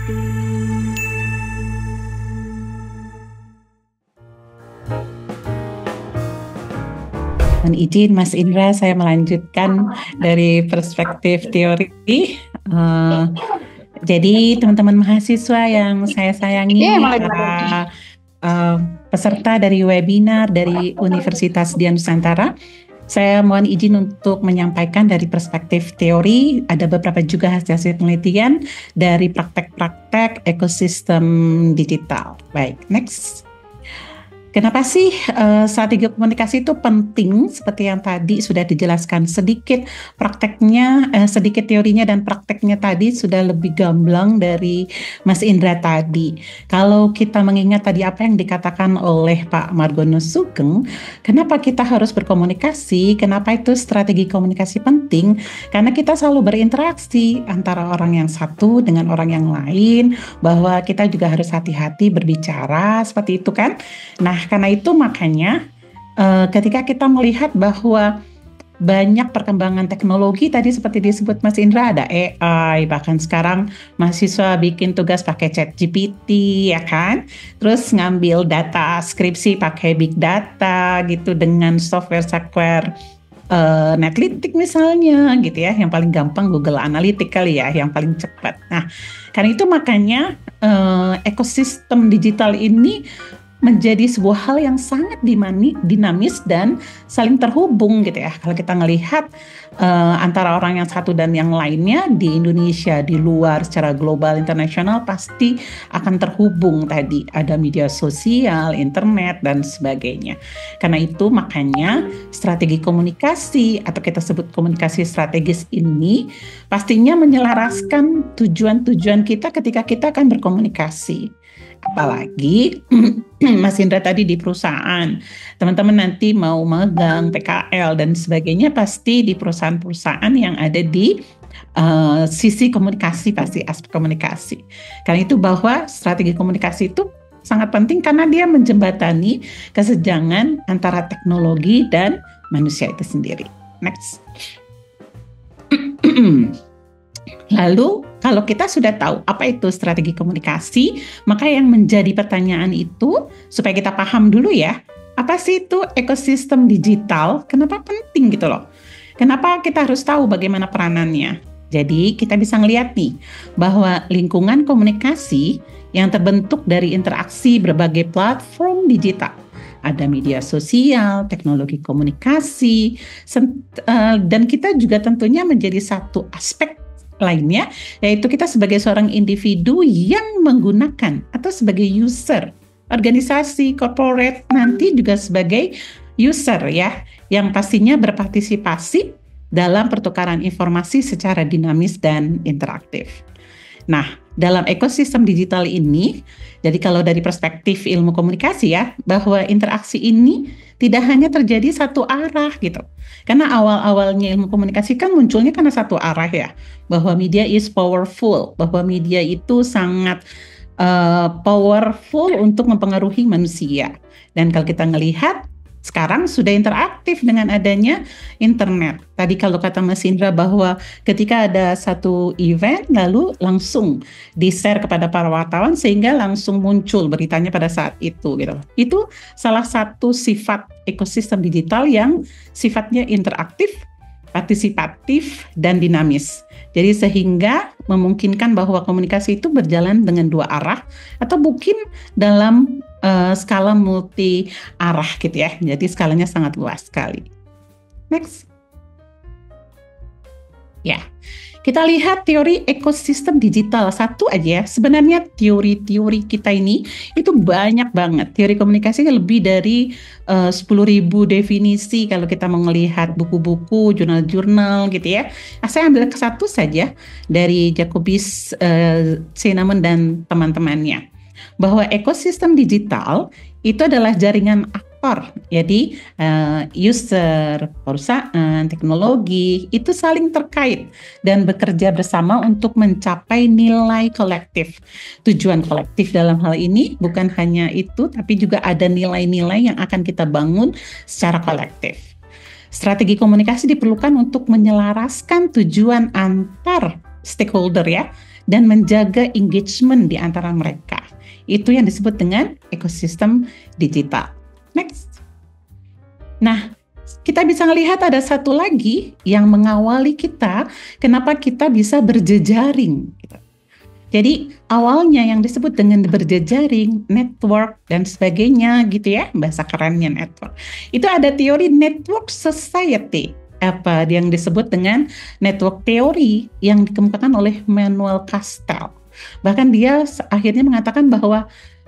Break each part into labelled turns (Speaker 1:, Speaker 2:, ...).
Speaker 1: Mohon izin Mas Indra, saya melanjutkan dari perspektif teori. Jadi teman-teman mahasiswa yang saya sayangi, para peserta dari webinar dari Universitas Dian Nusantara, saya mohon izin untuk menyampaikan dari perspektif teori. Ada beberapa juga hasil penelitian dari praktek-praktek ekosistem digital. Baik, next. Kenapa sih strategi komunikasi itu penting? Seperti yang tadi sudah dijelaskan sedikit prakteknya, sedikit teorinya dan prakteknya tadi sudah lebih gamblang dari Mas Indra tadi. Kalau kita mengingat tadi apa yang dikatakan oleh Pak Margono Sugeng, kenapa kita harus berkomunikasi? Kenapa itu strategi komunikasi penting? Karena kita selalu berinteraksi antara orang yang satu dengan orang yang lain, bahwa kita juga harus hati-hati berbicara seperti itu kan. Nah, karena itu makanya ketika kita melihat bahwa banyak perkembangan teknologi tadi seperti disebut Mas Indra, ada AI, bahkan sekarang mahasiswa bikin tugas pakai ChatGPT ya kan, terus ngambil data skripsi pakai big data gitu dengan software Netlytics misalnya gitu ya, yang paling gampang Google Analytics kali ya, yang paling cepat. Nah, karena itu makanya ekosistem digital ini menjadi sebuah hal yang sangat dinamis dan saling terhubung gitu ya. Kalau kita ngelihat antara orang yang satu dan yang lainnya di Indonesia, di luar, secara global, internasional pasti akan terhubung tadi. Ada media sosial, internet, dan sebagainya. Karena itu makanya strategi komunikasi atau kita sebut komunikasi strategis ini pastinya menyelaraskan tujuan-tujuan kita ketika kita akan berkomunikasi. Apalagi Mas Indra tadi di perusahaan, teman-teman nanti mau magang, PKL dan sebagainya pasti di perusahaan-perusahaan yang ada di sisi komunikasi, pasti aspek komunikasi. Karena itu bahwa strategi komunikasi itu sangat penting karena dia menjembatani kesenjangan antara teknologi dan manusia itu sendiri. Next. Lalu kalau kita sudah tahu apa itu strategi komunikasi, maka yang menjadi pertanyaan itu supaya kita paham dulu ya, apa sih itu ekosistem digital? Kenapa penting gitu loh? Kenapa kita harus tahu bagaimana peranannya? Jadi kita bisa ngeliat nih bahwa lingkungan komunikasi yang terbentuk dari interaksi berbagai platform digital. Ada media sosial, teknologi komunikasi, dan kita juga tentunya menjadi satu aspek lainnya, yaitu kita sebagai seorang individu yang menggunakan atau sebagai user, organisasi, corporate, nanti juga sebagai user ya, yang pastinya berpartisipasi dalam pertukaran informasi secara dinamis dan interaktif. Nah, dalam ekosistem digital ini, jadi kalau dari perspektif ilmu komunikasi ya, bahwa interaksi ini tidak hanya terjadi satu arah gitu. Karena awal-awalnya ilmu komunikasi kan munculnya karena satu arah ya, bahwa media is powerful, bahwa media itu sangat powerful untuk mempengaruhi manusia. Dan kalau kita ngelihat sekarang sudah interaktif dengan adanya internet. Tadi kalau kata Mas Indra bahwa ketika ada satu event lalu langsung di-share kepada para wartawan sehingga langsung muncul beritanya pada saat itu gitu. Itu salah satu sifat ekosistem digital yang sifatnya interaktif, partisipatif, dan dinamis. Jadi sehingga memungkinkan bahwa komunikasi itu berjalan dengan dua arah atau mungkin dalam skala multi arah gitu ya. Jadi skalanya sangat luas sekali. Next. Ya. Kita lihat teori ekosistem digital satu aja ya. Sebenarnya teori-teori kita ini itu banyak banget. Teori komunikasi lebih dari 10.000 definisi kalau kita mau melihat buku-buku, jurnal-jurnal gitu ya. Saya ambil satu saja dari Jacobus Cinnamon dan teman-temannya. Bahwa ekosistem digital itu adalah jaringan aktor, jadi user, perusahaan, teknologi itu saling terkait dan bekerja bersama untuk mencapai nilai kolektif. Tujuan kolektif dalam hal ini bukan hanya itu, tapi juga ada nilai-nilai yang akan kita bangun secara kolektif. Strategi komunikasi diperlukan untuk menyelaraskan tujuan antar stakeholder ya, dan menjaga engagement di antara mereka. Itu yang disebut dengan ekosistem digital. Next. Nah, kita bisa melihat ada satu lagi yang mengawali kita, kenapa kita bisa berjejaring. Jadi awalnya yang disebut dengan berjejaring, network dan sebagainya gitu ya, bahasa kerennya network. Itu ada teori network society, apa yang disebut dengan network teori yang dikemukakan oleh Manuel Castells. Bahkan dia akhirnya mengatakan bahwa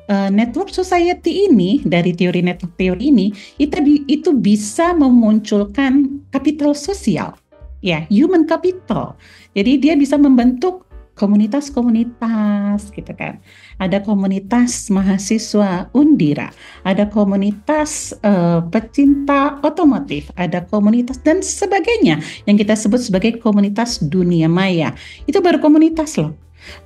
Speaker 1: network society ini, dari teori network teori ini, itu bisa memunculkan kapital sosial, ya, human capital. Jadi dia bisa membentuk komunitas-komunitas gitu kan. Ada komunitas mahasiswa Undira, ada komunitas pecinta otomotif, ada komunitas dan sebagainya yang kita sebut sebagai komunitas dunia maya. Itu baru komunitas loh.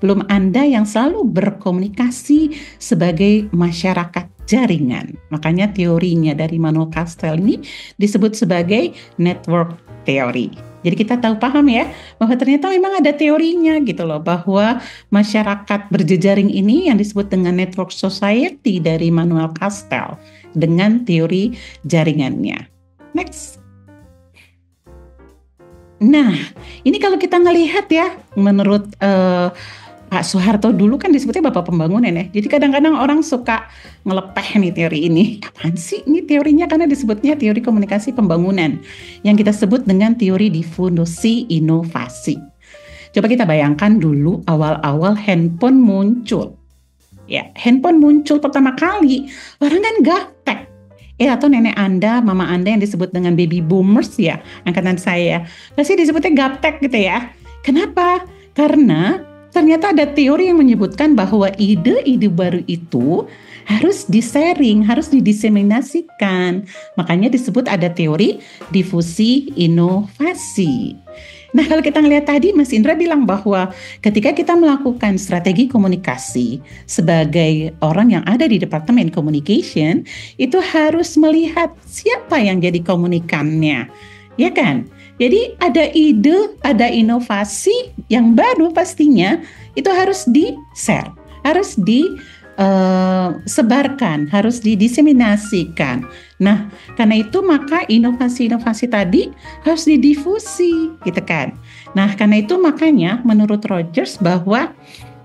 Speaker 1: Belum Anda yang selalu berkomunikasi sebagai masyarakat jaringan. Makanya teorinya dari Manuel Castells ini disebut sebagai network theory. Jadi kita paham ya, bahwa ternyata memang ada teorinya gitu loh, bahwa masyarakat berjejaring ini yang disebut dengan network society dari Manuel Castells dengan teori jaringannya. Next. Nah, ini kalau kita ngelihat ya, menurut Pak Soeharto dulu kan disebutnya Bapak Pembangunan ya. Jadi kadang-kadang orang suka ngelepeh nih teori ini. Apaan sih ini teorinya? Karena disebutnya teori komunikasi pembangunan, yang kita sebut dengan teori difusi inovasi. Coba kita bayangkan dulu awal-awal handphone muncul. Ya, handphone muncul pertama kali, orang kan gaptek. Atau nenek Anda, mama Anda yang disebut dengan baby boomers ya, angkatan saya, pasti disebutnya gaptek gitu ya. Kenapa? Karena ternyata ada teori yang menyebutkan bahwa ide-ide baru itu harus di-sharing, harus didiseminasikan. Makanya disebut ada teori difusi inovasi. Nah, kalau kita ngelihat tadi, Mas Indra bilang bahwa ketika kita melakukan strategi komunikasi sebagai orang yang ada di Departemen Communication, itu harus melihat siapa yang jadi komunikannya, ya kan? Jadi ada ide, ada inovasi yang baru pastinya, itu harus di-share, harus disebarkan, harus didiseminasikan. Nah, karena itu maka inovasi-inovasi tadi harus didifusi, gitu kan. Nah, karena itu makanya menurut Rogers bahwa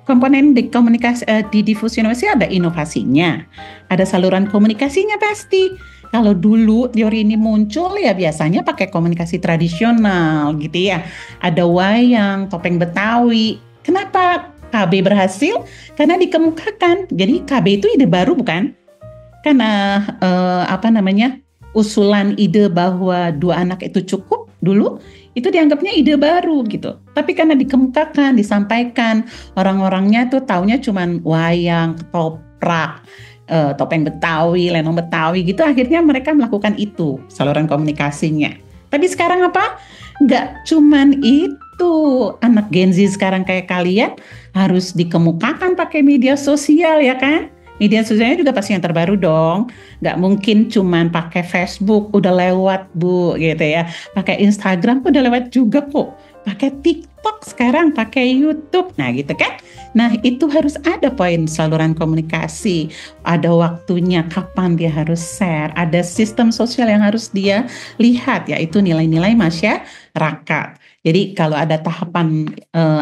Speaker 1: komponen di komunikasi di difusi inovasi ada inovasinya, ada saluran komunikasinya pasti. Kalau dulu teori ini muncul ya biasanya pakai komunikasi tradisional gitu ya. Ada wayang, topeng Betawi. Kenapa KB berhasil? Karena dikemukakan. Jadi KB itu ide baru bukan? Karena usulan ide bahwa 2 anak itu cukup dulu itu dianggapnya ide baru gitu. Tapi karena dikemukakan, disampaikan, orang-orangnya tuh taunya cuman wayang, ketoprak, topeng Betawi, lenong Betawi gitu, akhirnya mereka melakukan itu saluran komunikasinya. Tapi sekarang apa? Nggak cuman itu, anak Gen Z sekarang kayak kalian harus dikemukakan pakai media sosial ya kan? Media sosialnya juga pasti yang terbaru dong. Nggak mungkin cuman pakai Facebook, udah lewat Bu gitu ya. Pakai Instagram udah lewat juga kok. Pakai TikTok sekarang, pakai YouTube, nah gitu kan. Nah itu harus ada poin saluran komunikasi, ada waktunya kapan dia harus share, ada sistem sosial yang harus dia lihat, yaitu nilai-nilai masyarakat. Jadi kalau ada tahapan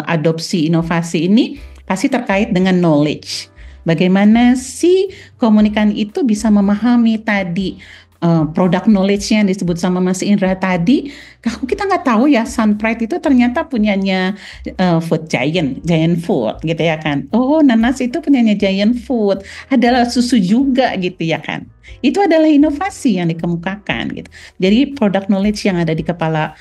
Speaker 1: adopsi inovasi ini pasti terkait dengan knowledge. Bagaimana si komunikan itu bisa memahami tadi produk knowledge-nya yang disebut sama Mas Indra tadi. Kalau kita nggak tahu ya, Sunpride itu ternyata punyanya food giant food gitu ya kan. Oh, Nanas itu punyanya Giant Food, adalah susu juga gitu ya kan. Itu adalah inovasi yang dikemukakan gitu. Jadi produk knowledge yang ada di kepala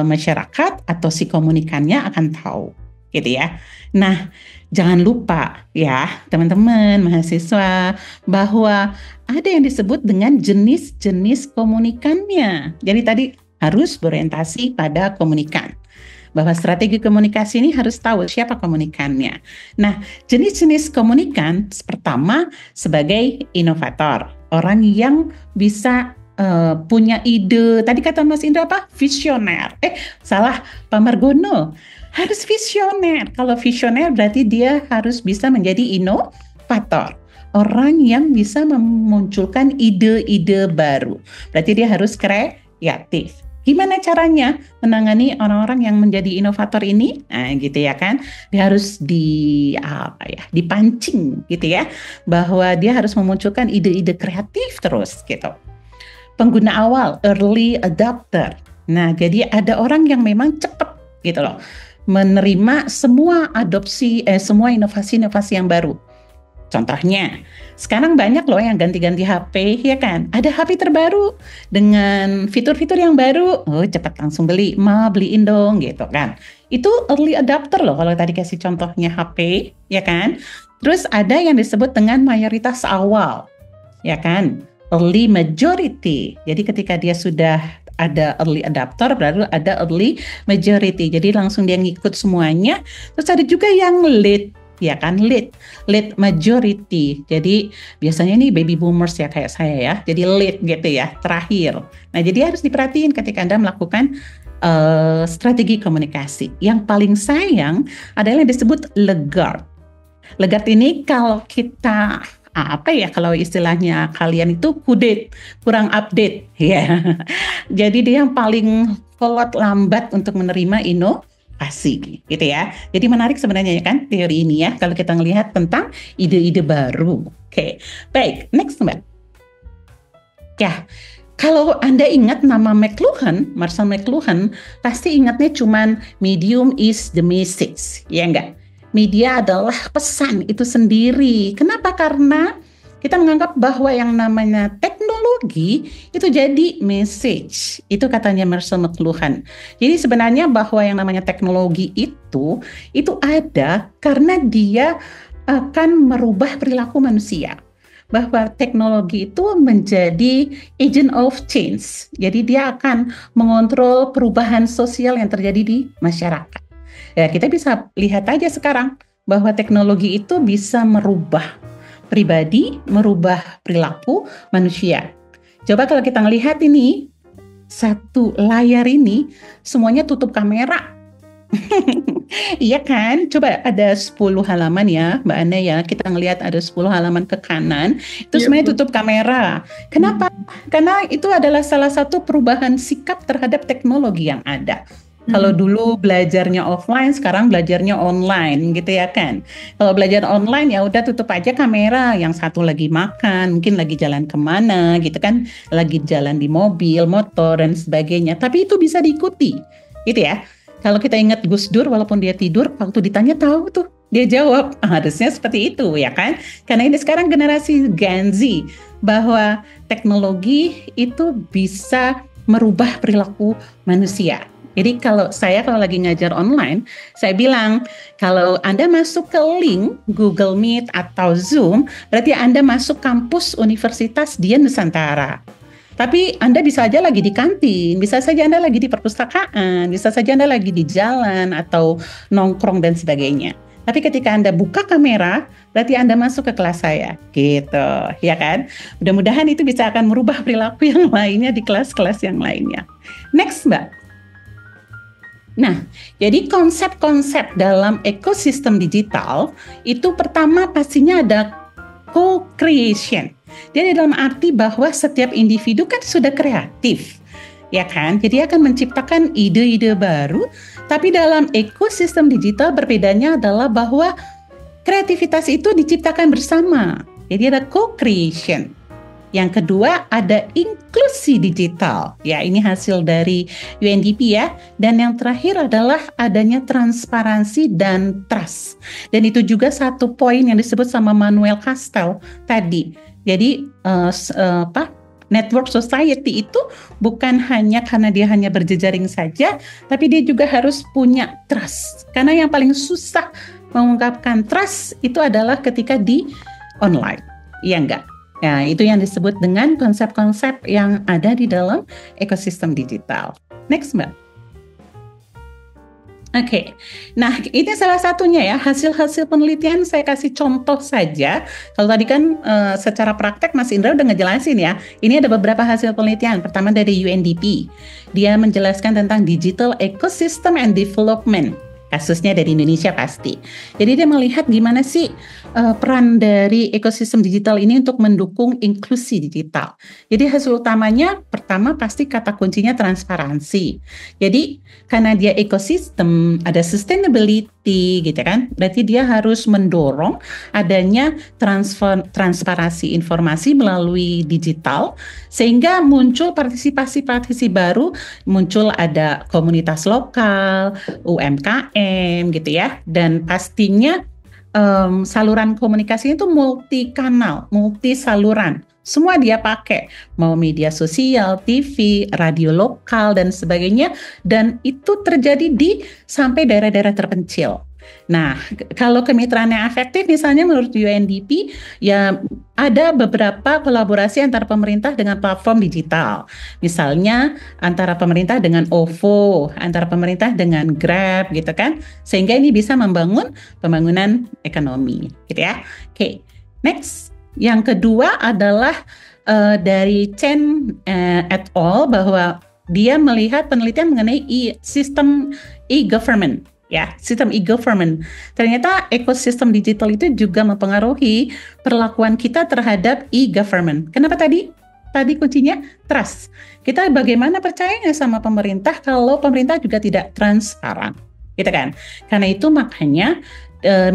Speaker 1: masyarakat atau si komunikannya akan tahu gitu ya. Nah, jangan lupa ya teman-teman mahasiswa bahwa ada yang disebut dengan jenis-jenis komunikannya. Jadi tadi harus berorientasi pada komunikan. Bahwa strategi komunikasi ini harus tahu siapa komunikannya. Nah, jenis-jenis komunikan pertama sebagai inovator. Orang yang bisa punya ide. Tadi kata Mas Indra apa? Visioner. Pak Margono. Harus visioner. Kalau visioner berarti dia harus bisa menjadi inovator. Orang yang bisa memunculkan ide-ide baru. Berarti dia harus kreatif. Gimana caranya menangani orang-orang yang menjadi inovator ini? Nah, gitu ya kan. Dia harus dipancing gitu ya, bahwa dia harus memunculkan ide-ide kreatif terus gitu. Pengguna awal, early adopter. Nah, jadi ada orang yang memang cepat gitu loh, menerima semua semua inovasi-inovasi yang baru. Contohnya, sekarang banyak loh yang ganti-ganti HP, ya kan? Ada HP terbaru dengan fitur-fitur yang baru, cepat langsung beli, beliin dong gitu kan. Itu early adopter loh kalau tadi kasih contohnya HP, ya kan? Terus ada yang disebut dengan mayoritas awal, ya kan? Early majority. Jadi ketika dia sudah ada early adopter, baru ada early majority. Jadi langsung dia ngikut semuanya. Terus ada juga yang lead, ya kan, lead majority. Jadi biasanya nih baby boomers ya kayak saya ya, jadi lead gitu ya, terakhir. Nah, jadi harus diperhatiin ketika Anda melakukan strategi komunikasi. Yang paling sayang adalah yang disebut laggard. Laggard ini kalau kita kalau istilahnya kalian itu kurang update ya. Jadi dia yang paling lambat untuk menerima inovasi gitu ya. Jadi menarik sebenarnya ya kan teori ini ya, kalau kita melihat tentang ide-ide baru. Oke. Baik, next Mbak. Ya, kalau Anda ingat nama Marshall McLuhan, pasti ingatnya cuman medium is the message, ya enggak? Media adalah pesan itu sendiri. Kenapa? Karena kita menganggap bahwa yang namanya teknologi itu jadi message. Itu katanya Marshall McLuhan. Jadi sebenarnya bahwa yang namanya teknologi itu ada karena dia akan merubah perilaku manusia. Bahwa teknologi itu menjadi agent of change. Jadi dia akan mengontrol perubahan sosial yang terjadi di masyarakat. Ya, kita bisa lihat aja sekarang bahwa teknologi itu bisa merubah pribadi, merubah perilaku manusia. Coba kalau kita melihat ini, satu layar ini semuanya tutup kamera. Iya kan? Coba ada 10 halaman ya Mbak Ana ya, kita ngelihat ada 10 halaman ke kanan, itu semuanya tutup kamera. Kenapa? Karena itu adalah salah satu perubahan sikap terhadap teknologi yang ada. Kalau dulu belajarnya offline, sekarang belajarnya online gitu ya kan. Kalau belajar online ya udah tutup aja kamera, yang satu lagi makan, mungkin lagi jalan kemana gitu kan, lagi jalan di mobil, motor dan sebagainya. Tapi itu bisa diikuti gitu ya. Kalau kita ingat Gus Dur, walaupun dia tidur, waktu ditanya tahu tuh, dia jawab, harusnya seperti itu ya kan. Karena ini sekarang generasi Gen Z, bahwa teknologi itu bisa merubah perilaku manusia. Jadi kalau lagi ngajar online, saya bilang kalau Anda masuk ke link Google Meet atau Zoom, berarti Anda masuk kampus Universitas Dian Nusantara. Tapi Anda bisa aja lagi di kantin, bisa saja Anda lagi di perpustakaan, bisa saja Anda lagi di jalan atau nongkrong dan sebagainya. Tapi ketika Anda buka kamera, berarti Anda masuk ke kelas saya, gitu, ya kan? Mudah-mudahan itu bisa akan merubah perilaku yang lainnya di kelas-kelas yang lainnya. Next, Mbak. Nah, jadi konsep-konsep dalam ekosistem digital itu pertama pastinya ada co-creation. Jadi dalam arti bahwa setiap individu kan sudah kreatif, ya kan? Jadi akan menciptakan ide-ide baru, tapi dalam ekosistem digital berbedanya adalah bahwa kreativitas itu diciptakan bersama. Jadi ada co-creation. Yang kedua ada inklusi digital. Ya, ini hasil dari UNDP ya. Dan yang terakhir adalah adanya transparansi dan trust. Dan itu juga satu poin yang disebut sama Manuel Castells tadi. Jadi network society itu bukan hanya karena dia hanya berjejaring saja, tapi dia juga harus punya trust. Karena yang paling susah mengungkapkan trust itu adalah ketika di online. Iya enggak? Ya, itu yang disebut dengan konsep-konsep yang ada di dalam ekosistem digital. Next, Mbak. Oke, nah ini salah satunya ya, hasil-hasil penelitian saya kasih contoh saja. Kalau tadi kan secara praktek Mas Indra udah ngejelasin ya, ini ada beberapa hasil penelitian. Pertama dari UNDP, dia menjelaskan tentang digital ecosystem and development. kasusnya dari Indonesia pasti. Jadi dia melihat gimana sih peran dari ekosistem digital ini untuk mendukung inklusi digital. Jadi hasil utamanya pertama pasti kata kuncinya transparansi. Jadi karena dia ekosistem, ada sustainability gitu kan, berarti dia harus mendorong adanya transparansi informasi melalui digital sehingga muncul partisipasi baru, muncul ada komunitas lokal, UMKM gitu ya, dan pastinya saluran komunikasi itu multi kanal, multi saluran. Semua dia pakai, mau media sosial, TV, radio lokal, dan sebagainya. Dan itu terjadi di sampai daerah-daerah terpencil. Nah, kalau kemitraan yang efektif, misalnya menurut UNDP, ya ada beberapa kolaborasi antara pemerintah dengan platform digital. Misalnya antara pemerintah dengan OVO, antara pemerintah dengan Grab, gitu kan. Sehingga ini bisa membangun pembangunan ekonomi, gitu ya. Oke, next. Yang kedua adalah dari Chen et al. Bahwa dia melihat penelitian mengenai sistem e-government. Ya, sistem e-government. Ternyata ekosistem digital itu juga mempengaruhi perlakuan kita terhadap e-government. Kenapa tadi? Tadi kuncinya trust. Kita bagaimana percayanya sama pemerintah kalau pemerintah juga tidak transparan, gitu kan? Karena itu makanya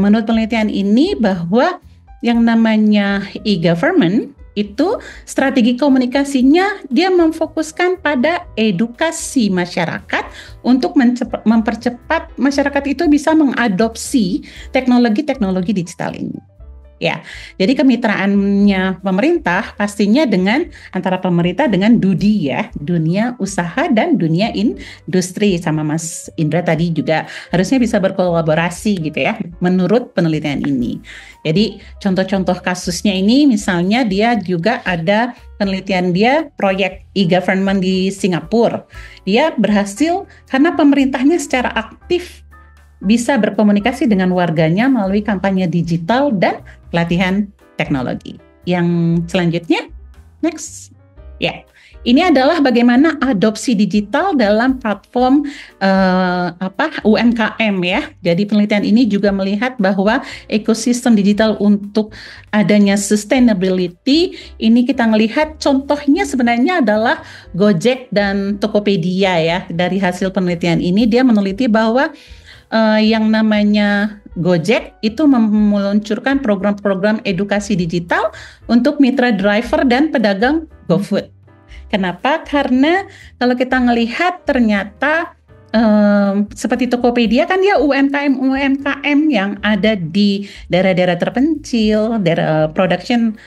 Speaker 1: menurut penelitian ini bahwa yang namanya e-government itu strategi komunikasinya dia memfokuskan pada edukasi masyarakat untuk mempercepat masyarakat itu bisa mengadopsi teknologi-teknologi digital ini. Ya, jadi kemitraannya pemerintah pastinya dengan antara pemerintah dengan DUDI ya, dunia usaha dan dunia industri, sama Mas Indra tadi juga harusnya bisa berkolaborasi gitu ya, menurut penelitian ini. Jadi contoh-contoh kasusnya ini misalnya dia juga ada penelitian dia proyek e-government di Singapura. Dia berhasil karena pemerintahnya secara aktif bisa berkomunikasi dengan warganya melalui kampanye digital dan pelatihan teknologi. Yang selanjutnya, next. Ya, ini adalah bagaimana adopsi digital dalam platform UMKM ya. Jadi penelitian ini juga melihat bahwa ekosistem digital untuk adanya sustainability ini kita melihat contohnya sebenarnya adalah Gojek dan Tokopedia ya. Dari hasil penelitian ini dia meneliti bahwa yang namanya Gojek itu meluncurkan program-program edukasi digital untuk mitra driver dan pedagang GoFood. Kenapa? Karena kalau kita melihat ternyata seperti Tokopedia kan dia UMKM yang ada di daerah-daerah terpencil, daerah production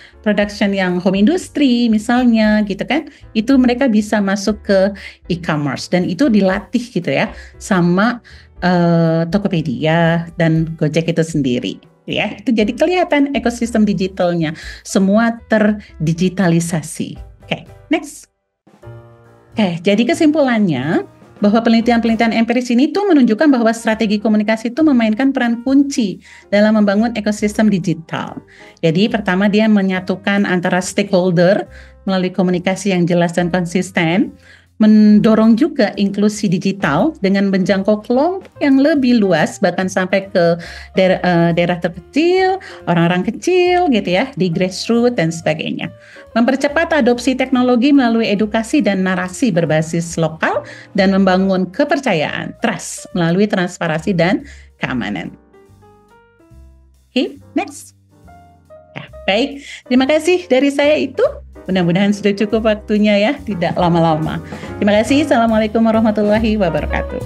Speaker 1: yang home industry misalnya gitu kan, itu mereka bisa masuk ke e-commerce dan itu dilatih gitu ya sama Tokopedia dan Gojek itu sendiri ya. Itu jadi kelihatan ekosistem digitalnya semua terdigitalisasi. Oke, next. Oke, jadi kesimpulannya bahwa penelitian-penelitian empiris ini tuh menunjukkan bahwa strategi komunikasi itu memainkan peran kunci dalam membangun ekosistem digital. Jadi pertama dia menyatukan antara stakeholder melalui komunikasi yang jelas dan konsisten, mendorong juga inklusi digital dengan menjangkau kelompok yang lebih luas, bahkan sampai ke daerah terkecil, orang-orang kecil gitu ya, di grassroots dan sebagainya. Mempercepat adopsi teknologi melalui edukasi dan narasi berbasis lokal dan membangun kepercayaan, trust, melalui transparansi dan keamanan. Oke, next. Ya, baik, terima kasih dari saya itu. Mudah-mudahan sudah cukup waktunya ya, tidak lama-lama. Terima kasih. Assalamualaikum warahmatullahi wabarakatuh.